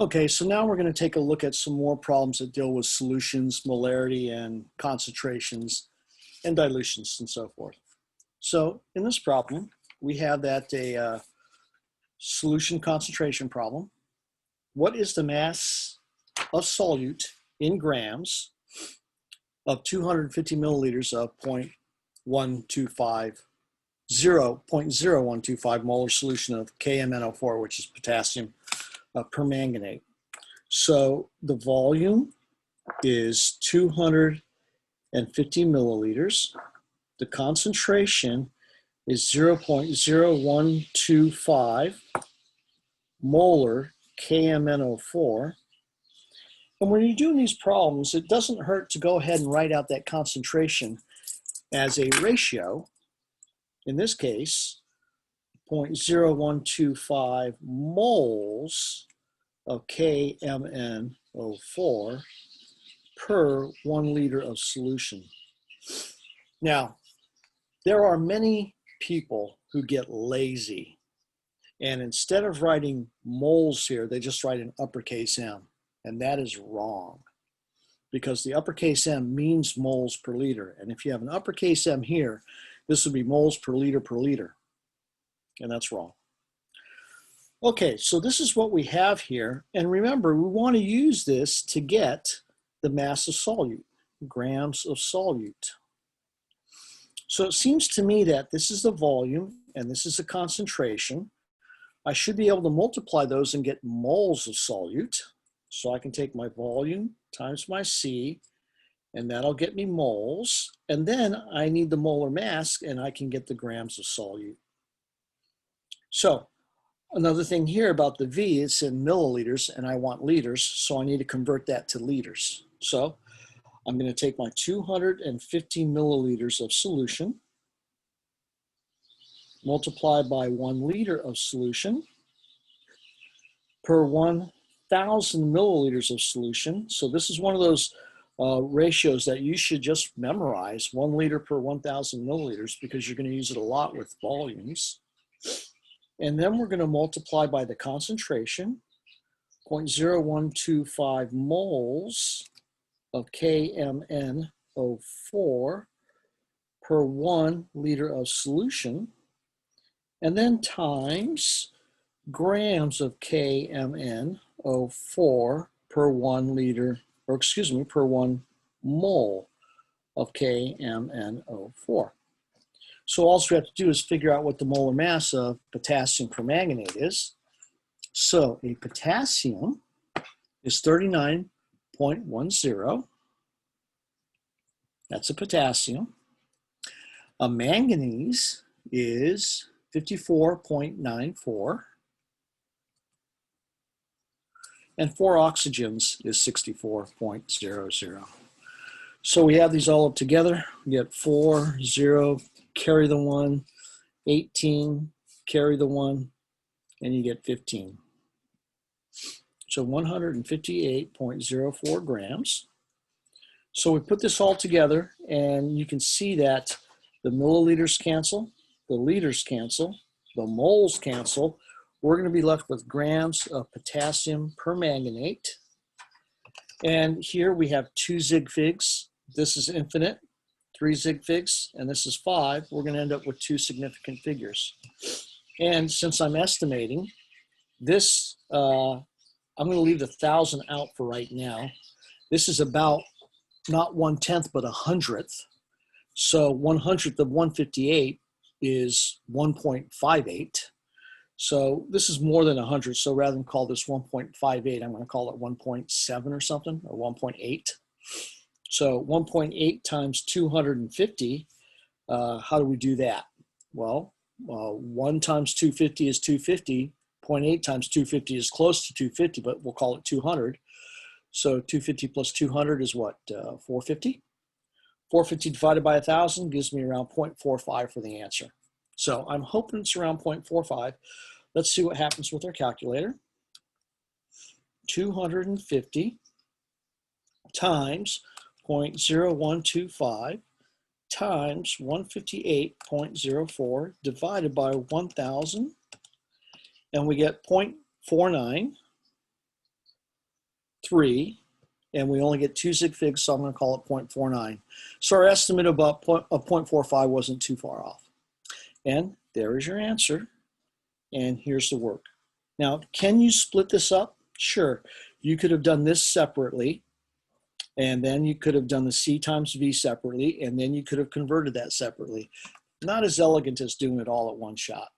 Okay, so now we're going to take a look at some more problems that deal with solutions, molarity, and concentrations, and dilutions, and so forth. So in this problem, we have that a solution concentration problem. What is the mass of solute in grams of 250 milliliters of 0.0125 molar solution of KMnO4, which is potassium permanganate? So the volume is 250 milliliters. The concentration is 0.0125 molar KMnO4. And when you're doing these problems, it doesn't hurt to go ahead and write out that concentration as a ratio. In this case, 0.0125 moles of KMnO4 per 1 liter of solution. Now, there are many people who get lazy, and instead of writing moles here, they just write an uppercase M, and that is wrong because the uppercase M means moles per liter, and if you have an uppercase M here, this would be moles per liter, and that's wrong. Okay, so this is what we have here, and remember, we want to use this to get the mass of solute, grams of solute. So it seems to me that this is the volume and this is the concentration. I should be able to multiply those and get moles of solute. So I can take my volume times my C, and that'll get me moles. And then I need the molar mass, and I can get the grams of solute. So another thing here about the V, it's in milliliters, and I want liters, so I need to convert that to liters. So I'm going to take my 250 milliliters of solution, multiply by 1 liter of solution per 1,000 milliliters of solution. So this is one of those ratios that you should just memorize, 1 liter per 1,000 milliliters, because you're going to use it a lot with volumes. And then we're going to multiply by the concentration, 0.0125 moles of KMnO4 per 1 liter of solution, and then times grams of KMnO4 per 1 liter, or excuse me, per 1 mole of KMnO4. So all we have to do is figure out what the molar mass of potassium permanganate is. So a potassium is 39.10. That's a potassium. A manganese is 54.94. And 4 oxygens is 64.00. So we have these all up together. We get 4, 0, carry the 1, 18, carry the 1, and you get 15. So 158.04 grams. So we put this all together, and you can see that the milliliters cancel, the liters cancel, the moles cancel. We're going to be left with grams of potassium permanganate. And here we have 2 zig figs. This is infinite, 3 zig figs, and this is 5. We're going to end up with 2 significant figures. And since I'm estimating, this, I'm going to leave the 1,000 out for right now. This is about not 1/10, but 100th. So 100th of 158 is 1.58. So this is more than 100. So rather than call this 1.58, I'm going to call it 1.7 or something, or 1.8. So 1.8 times 250, how do we do that? Well, 1 times 250 is 250. 0.8 times 250 is close to 250, but we'll call it 200. So 250 plus 200 is what, 450? 450 divided by 1,000 gives me around 0.45 for the answer. So I'm hoping it's around 0.45. Let's see what happens with our calculator. 250 times 0.0125 times 158.04 divided by 1,000, and we get 0.49. 3, and we only get 2 zig figs, so I'm going to call it 0.49. So our estimate of 0.45 wasn't too far off. And there is your answer, and here's the work. Now, can you split this up? Sure. You could have done this separately, and then you could have done the C times V separately, and then you could have converted that separately. Not as elegant as doing it all at one shot.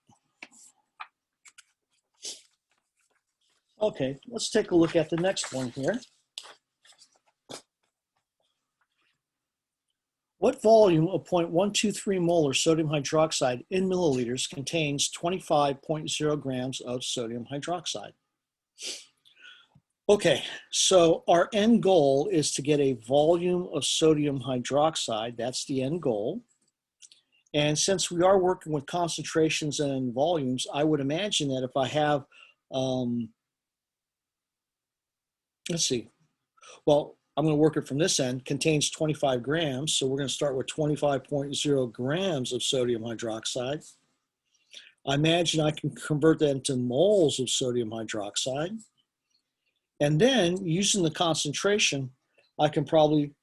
Okay, let's take a look at the next one here. What volume of 0.123 molar sodium hydroxide in milliliters contains 25.0 grams of sodium hydroxide? Okay, so our end goal is to get a volume of sodium hydroxide. That's the end goal. And since we are working with concentrations and volumes, I would imagine that if I have, let's see, well, I'm going to work it from this end, contains 25 grams. So we're going to start with 25.0 grams of sodium hydroxide. I imagine I can convert that into moles of sodium hydroxide. And then using the concentration, I can probably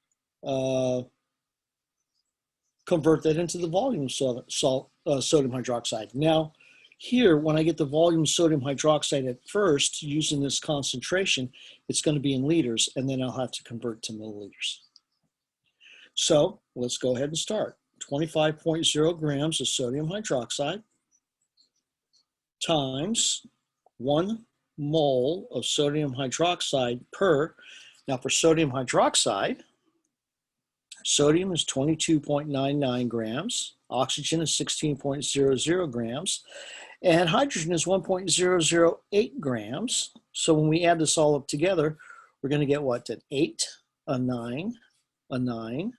convert that into the volume of sodium hydroxide. Now, here, when I get the volume sodium hydroxide at first, using this concentration, it's going to be in liters, and then I'll have to convert to milliliters. So let's go ahead and start. 25.0 grams of sodium hydroxide times 1 mole of sodium hydroxide per, now for sodium hydroxide, sodium is 22.99 grams, oxygen is 16.00 grams, and hydrogen is 1.008 grams. So when we add this all up together, we're going to get what? An 8, a 9, a 9.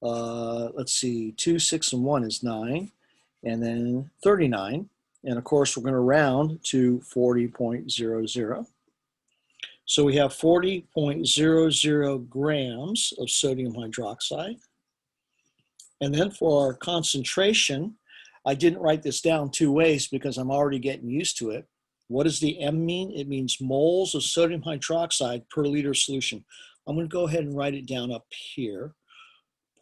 Let's see, 2, 6, and 1 is 9, and then 39. And of course, we're going to round to 40.00. So we have 40.00 grams of sodium hydroxide. And then for our concentration, I didn't write this down 2 ways because I'm already getting used to it. What does the M mean? It means moles of sodium hydroxide per liter solution. I'm going to go ahead and write it down up here.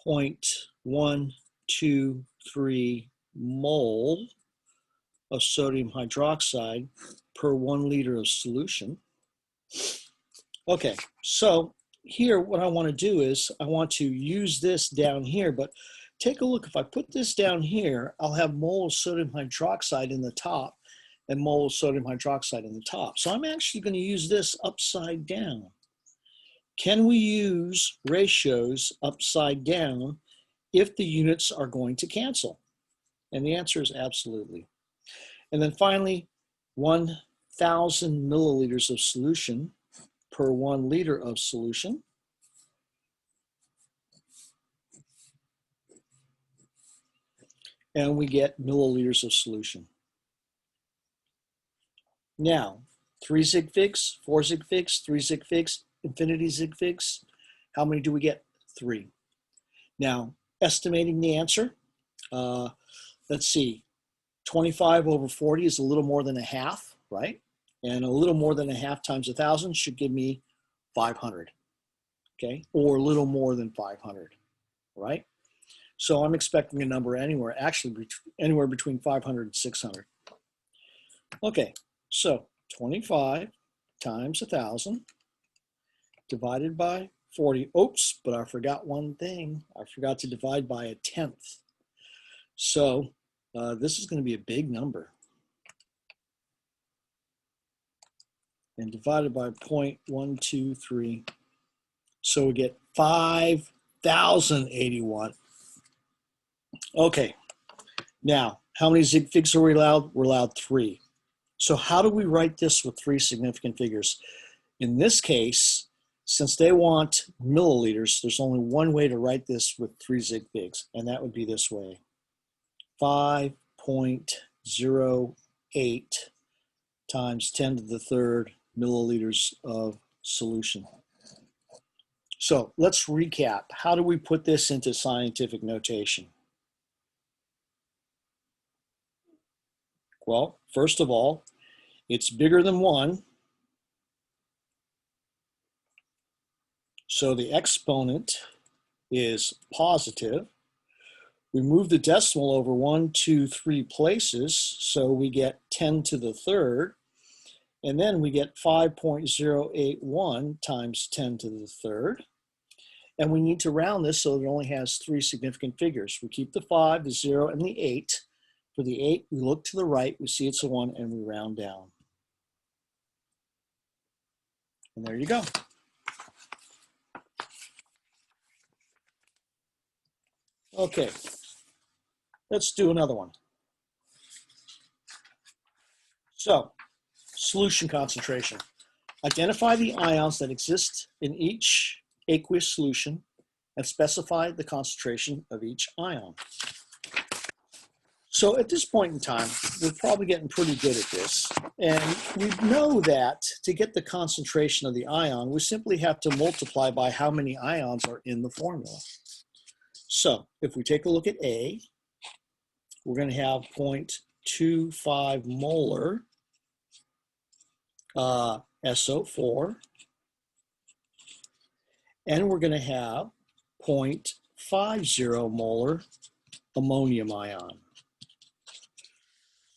0.123 mole of sodium hydroxide per 1 liter of solution. Okay, so here what I want to do is I want to use this down here, but take a look. If I put this down here, I'll have mole of sodium hydroxide in the top and mole of sodium hydroxide in the top. So I'm actually going to use this upside down. Can we use ratios upside down if the units are going to cancel? And the answer is absolutely. And then finally, 1,000 milliliters of solution per 1 liter of solution. And we get milliliters of solution. Now, 3 zig figs, 4 zig figs, 3 zig figs, infinity zig figs. How many do we get? 3. Now, estimating the answer, let's see, 25 over 40 is a little more than a half, right? And a little more than a half times 1,000 should give me 500, okay? Or a little more than 500, right? So I'm expecting a number anywhere, actually anywhere between 500 and 600. Okay, so 25 times 1,000 divided by 40. Oops, but I forgot one thing. I forgot to divide by a 1/10. So this is going to be a big number. And divided by 0.123. So we get 5,081. Okay, now how many zig figs are we allowed? We're allowed 3. So how do we write this with 3 significant figures? In this case, since they want milliliters, there's only one way to write this with 3 zig figs, and that would be this way. 5.08 times 10 to the third milliliters of solution. So let's recap. How do we put this into scientific notation? Well, first of all, it's bigger than 1. So the exponent is positive. We move the decimal over 1, 2, 3 places, so we get 10 to the third. And then we get 5.081 times 10 to the third. And we need to round this so it only has 3 significant figures. We keep the 5, the 0, and the 8. For the 8, we look to the right, we see it's a 1, and we round down. And there you go. Okay, let's do another one. So, solution concentration. Identify the ions that exist in each aqueous solution and specify the concentration of each ion. So at this point in time, we're probably getting pretty good at this. And we know that to get the concentration of the ion, we simply have to multiply by how many ions are in the formula. So if we take a look at A, we're going to have 0.25 molar SO4, and we're going to have 0.50 molar ammonium ion.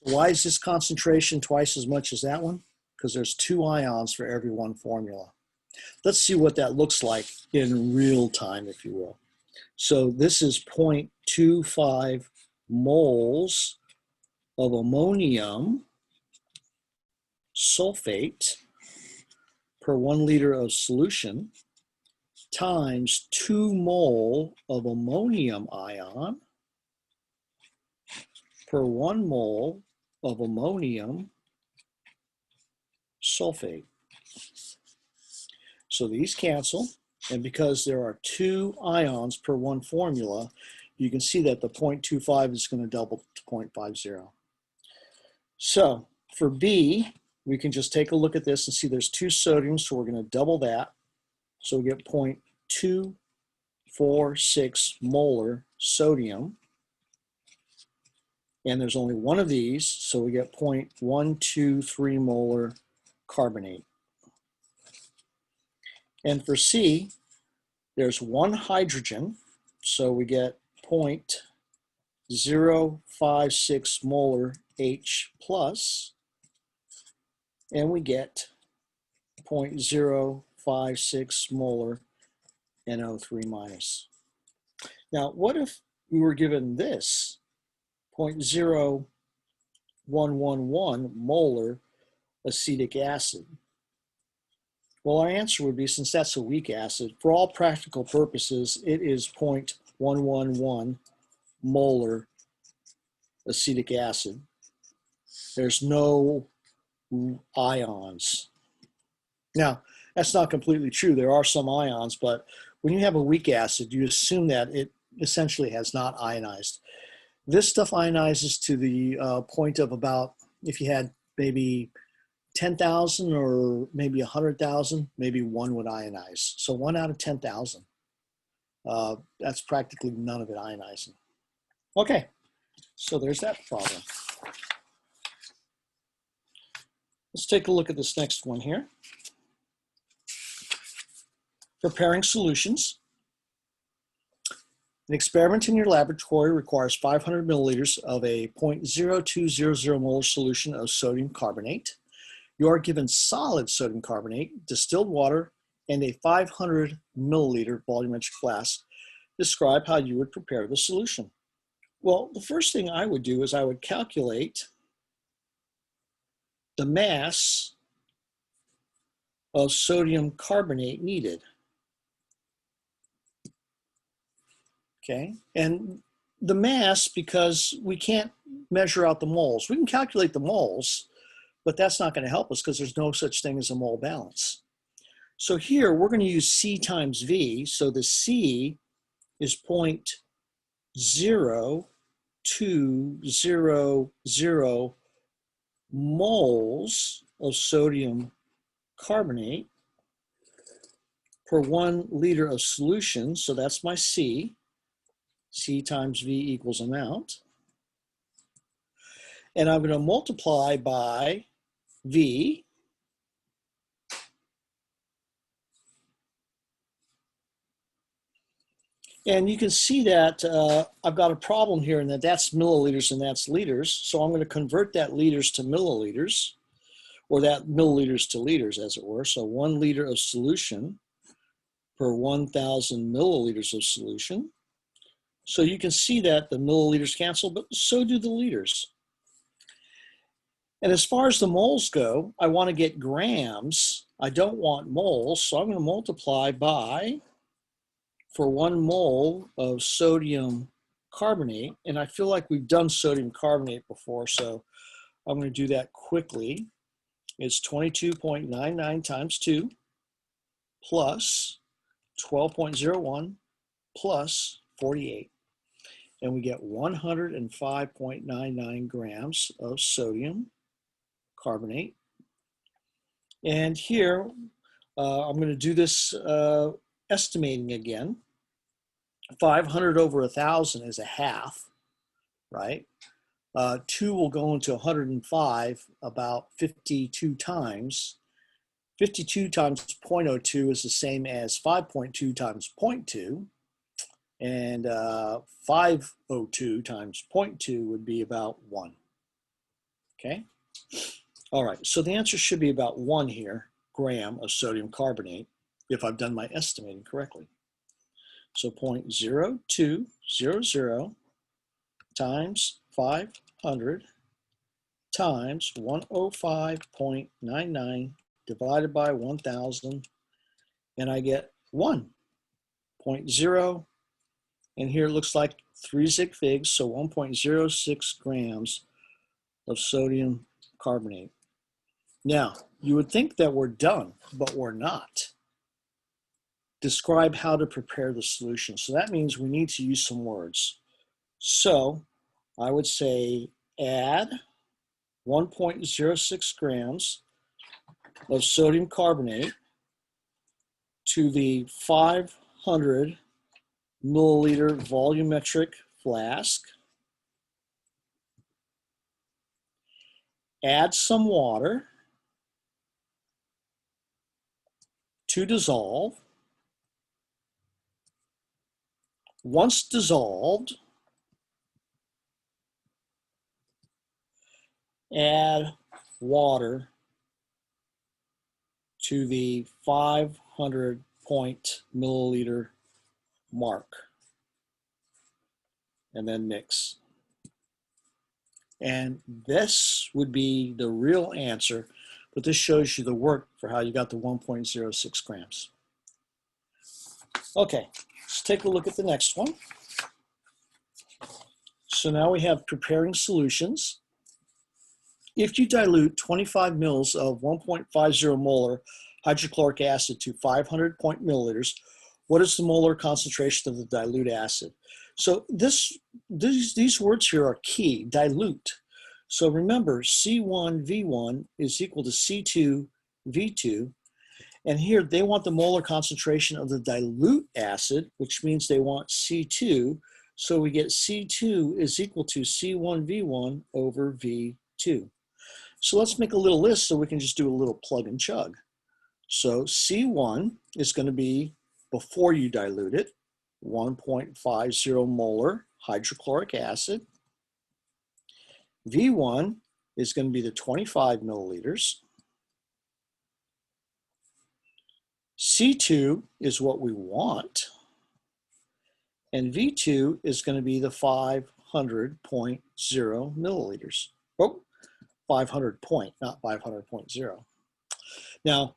Why is this concentration twice as much as that one? Because there's 2 ions for every one formula. Let's see what that looks like in real time, if you will. So this is 0.25 moles of ammonium sulfate per 1 liter of solution times 2 mole of ammonium ion per 1 mole of ammonium sulfate. So these cancel, and because there are 2 ions per 1 formula, you can see that the 0.25 is going to double to 0.50. So for B, we can just take a look at this and see there's 2 sodiums, so we're going to double that. So we get 0.246 molar sodium. And there's only 1 of these, so we get 0.123 molar carbonate. And for C, there's 1 hydrogen, so we get 0.056 molar H plus, and we get 0.056 molar NO3 minus. Now, what if we were given this 0.0111 molar acetic acid? Well, our answer would be, since that's a weak acid, for all practical purposes, it is 0.111 molar acetic acid. There's no ions. Now, that's not completely true. There are some ions, but when you have a weak acid, you assume that it essentially has not ionized. This stuff ionizes to the point of about, if you had maybe 10,000 or maybe 100,000, maybe 1 would ionize. So 1 out of 10,000. That's practically none of it ionizing. Okay, so there's that problem. Let's take a look at this next one here. Preparing solutions. An experiment in your laboratory requires 500 milliliters of a 0.0200 molar solution of sodium carbonate. You are given solid sodium carbonate, distilled water, and a 500 milliliter volumetric flask. Describe how you would prepare the solution. Well, the first thing I would do is I would calculate the mass of sodium carbonate needed. Okay, and the mass, because we can't measure out the moles. We can calculate the moles, but that's not going to help us because there's no such thing as a mole balance. So here we're going to use C times V. So the C is 0.0200 moles of sodium carbonate per 1 liter of solution. So that's my C. C times V equals amount. And I'm going to multiply by V. And you can see that I've got a problem here and that's milliliters and that's liters. So I'm going to convert that liters to milliliters, or that milliliters to liters, as it were. So 1 liter of solution per 1,000 milliliters of solution. So you can see that the milliliters cancel, but so do the liters. And as far as the moles go, I want to get grams. I don't want moles, so I'm going to multiply by, for 1 mole of sodium carbonate, and I feel like we've done sodium carbonate before, so I'm going to do that quickly. It's 22.99 times 2 plus 12.01 plus 48. And we get 105.99 grams of sodium carbonate. And here, I'm going to do this estimating again. 500 over 1,000 is a half, right? 2 will go into 105 about 52 times. 52 times 0.02 is the same as 5.2 times 0.2. And 502 times 0.2 would be about 1. Okay? All right, so the answer should be about 1 here, gram of sodium carbonate, if I've done my estimating correctly. So 0.0200 times 500 times 105.99 divided by 1,000, and I get 1.0, and here it looks like 3 Zig Figs, so 1.06 grams of sodium carbonate. Now, you would think that we're done, but we're not. Describe how to prepare the solution. So that means we need to use some words. So I would say add 1.06 grams of sodium carbonate to the 500 milliliter volumetric flask. Add some water to dissolve. Once dissolved, add water to the 500 milliliter mark, and then mix. And this would be the real answer, but this shows you the work for how you got the 1.06 grams. Okay, let's take a look at the next one. So now we have preparing solutions. If you dilute 25 mils of 1.50 molar hydrochloric acid to 500 milliliters, what is the molar concentration of the dilute acid? So these words here are key, dilute. So remember, C1V1 is equal to C2V2. And here they want the molar concentration of the dilute acid, which means they want C2. So we get C2 is equal to C1V1 over V2. So let's make a little list so we can just do a little plug and chug. So C1 is going to be, before you dilute it, 1.50 molar hydrochloric acid. V1 is going to be the 25 milliliters. C2 is what we want. And V2 is going to be the 500.0 milliliters. Oh, 500 point, not 500.0. Now,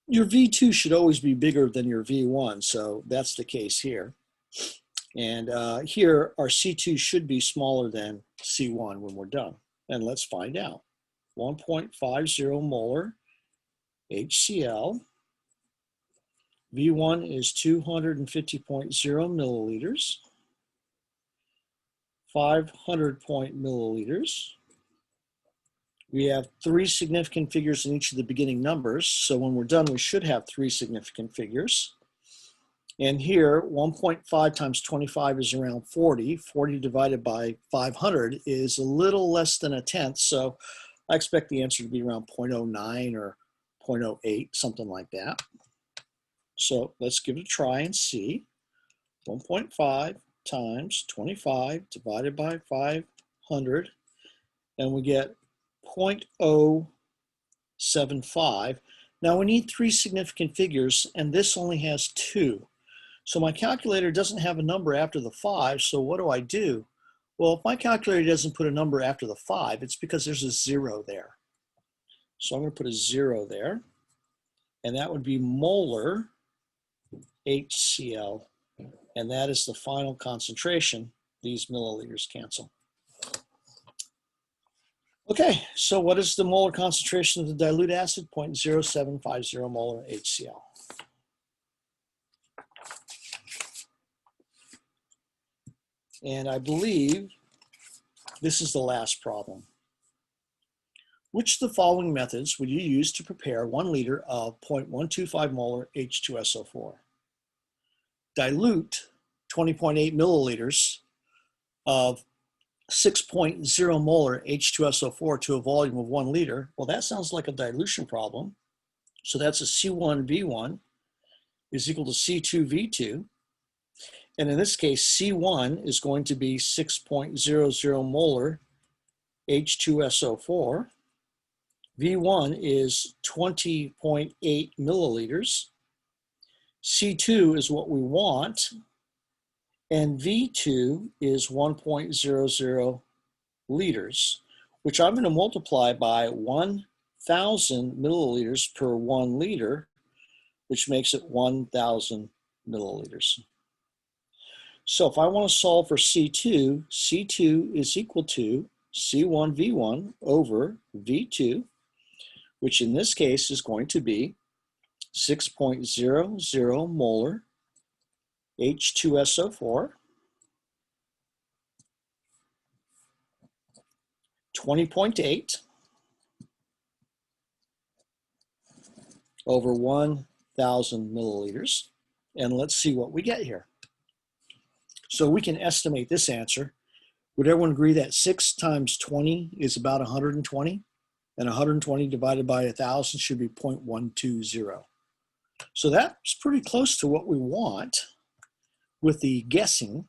your V2 should always be bigger than your V1, so that's the case here. And here, our C2 should be smaller than C1 when we're done. And let's find out. 1.50 molar HCl. V1 is 250.0 milliliters. 500 milliliters. We have 3 significant figures in each of the beginning numbers. So when we're done, we should have 3 significant figures. And here, 1.5 times 25 is around 40. 40 divided by 500 is a little less than a tenth. So I expect the answer to be around 0.09 or 0.08, something like that. So let's give it a try and see. 1.5 times 25 divided by 500, and we get 0.075. Now we need 3 significant figures, and this only has 2. So my calculator doesn't have a number after the 5, so what do? Well, if my calculator doesn't put a number after the 5, it's because there's a 0 there. So I'm going to put a 0 there, and that would be molar HCl, and that is the final concentration. These milliliters cancel. Okay, so what is the molar concentration of the dilute acid? 0.0750 molar HCl. And I believe this is the last problem. Which of the following methods would you use to prepare 1 liter of 0.125 molar H2SO4? Dilute 20.8 milliliters of 6.0 molar H2SO4 to a volume of 1 liter. Well, that sounds like a dilution problem. So that's a C1V1 is equal to C2V2. And in this case, C1 is going to be 6.00 molar H2SO4. V1 is 20.8 milliliters. C2 is what we want. And V2 is 1.00 liters, which I'm going to multiply by 1,000 milliliters per 1 liter, which makes it 1,000 milliliters. So if I want to solve for C2, C2 is equal to C1V1 over V2, which in this case is going to be 6.00 molar H2SO4, 20.8 over 1,000 milliliters. And let's see what we get here. So we can estimate this answer. Would everyone agree that 6 times 20 is about 120? And 120 divided by 1,000 should be 0.120. So that's pretty close to what we want with the guessing.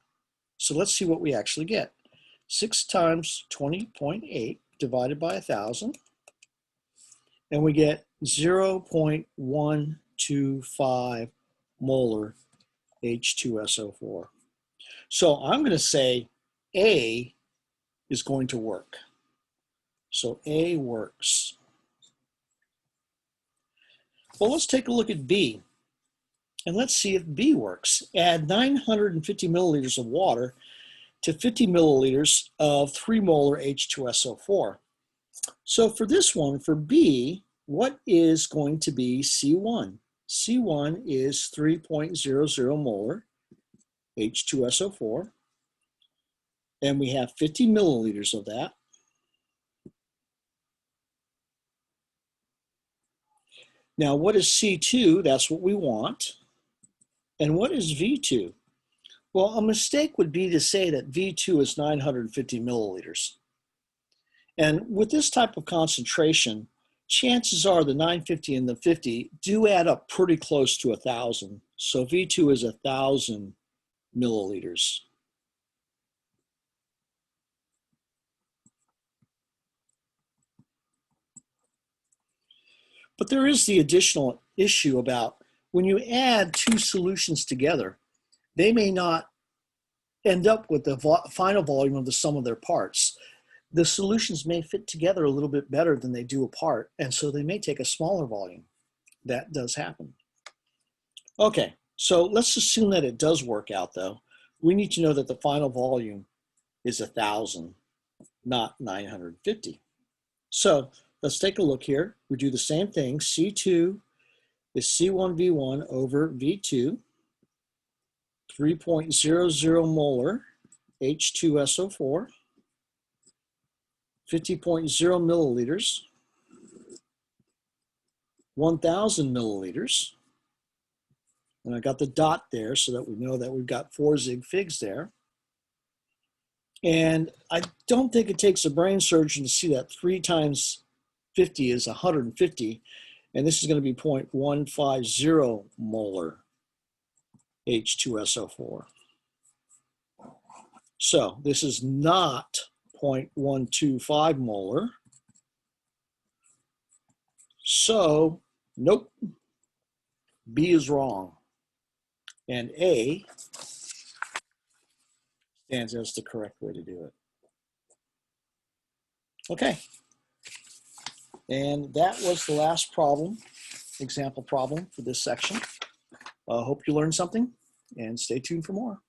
So let's see what we actually get. 6 times 20.8 divided by 1,000. And we get 0.125 molar H2SO4. So I'm going to say A is going to work. So A works. Well, let's take a look at B. And let's see if B works. Add 950 milliliters of water to 50 milliliters of 3 molar H2SO4. So for this one, for B, what is going to be C1? C1 is 3.00 molar H2SO4. And we have 50 milliliters of that. Now, what is C2? That's what we want. And what is V2? Well, a mistake would be to say that V2 is 950 milliliters. And with this type of concentration, chances are the 950 and the 50 do add up pretty close to 1,000. So V2 is 1,000 milliliters. But there is the additional issue about when you add 2 solutions together, they may not end up with the final volume of the sum of their parts. The solutions may fit together a little bit better than they do apart, and so they may take a smaller volume. That does happen. Okay, so let's assume that it does work out though. We need to know that the final volume is 1,000, not 950. So let's take a look here. We do the same thing. C2 is C1V1 over V2, 3.00 molar H2SO4, 50.0 milliliters, 1,000 milliliters. And I got the dot there so that we know that we've got 4 zig figs there. And I don't think it takes a brain surgeon to see that 3 times 50 is 150. And this is going to be 0.150 molar H2SO4. So this is not 0.125 molar. So, nope, B is wrong. And A stands as the correct way to do it. Okay. And that was the last problem, example problem for this section. Hope you learned something, and stay tuned for more.